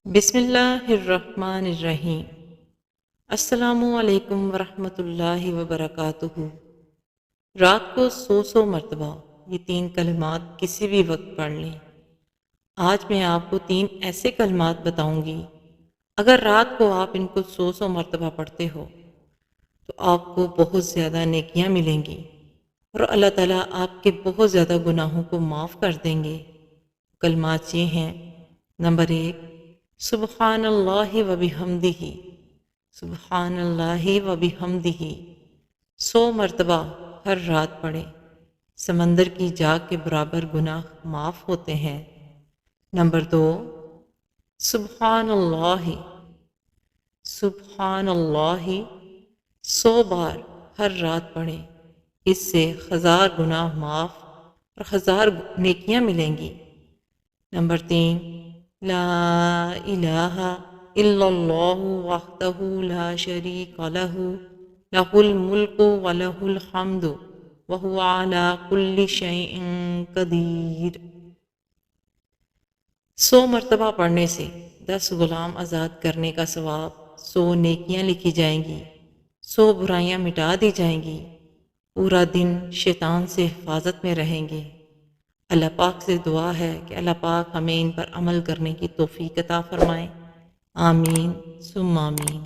بسم اللہ الرحمن الرحیم۔ السلام علیکم ورحمۃ اللہ وبرکاتہ۔ رات کو سو مرتبہ یہ 3 کلمات کسی بھی وقت پڑھ لیں۔ آج میں آپ کو 3 ایسے کلمات بتاؤں گی، اگر رات کو آپ ان کو سو مرتبہ پڑھتے ہو تو آپ کو بہت زیادہ نیکیاں ملیں گی اور اللہ تعالیٰ آپ کے بہت زیادہ گناہوں کو معاف کر دیں گے۔ کلمات یہ ہیں: نمبر 1، سبحان اللہ و بحمدہ، سبحان اللہ و بحمدہ 100 مرتبہ ہر رات پڑھیں، سمندر کی جاگ کے برابر گناہ معاف ہوتے ہیں۔ نمبر 2، سبحان اللہ، سبحان اللہ 100 بار ہر رات پڑھیں، اس سے 1000 گناہ معاف اور 1000 نیکیاں ملیں گی۔ نمبر 3، لا الہ الا اللہ وحدہ لا شریک لہ، لہ الملک ولہ الحمد وہو علی کل شیء قدیر۔ 100 مرتبہ پڑھنے سے 10 غلام آزاد کرنے کا ثواب، 100 نیکیاں لکھی جائیں گی، 100 برائیاں مٹا دی جائیں گی، پورا دن شیطان سے حفاظت میں رہیں گے۔ اللہ پاک سے دعا ہے کہ اللہ پاک ہمیں ان پر عمل کرنے کی توفیق عطا فرمائے۔ آمین ثم آمین۔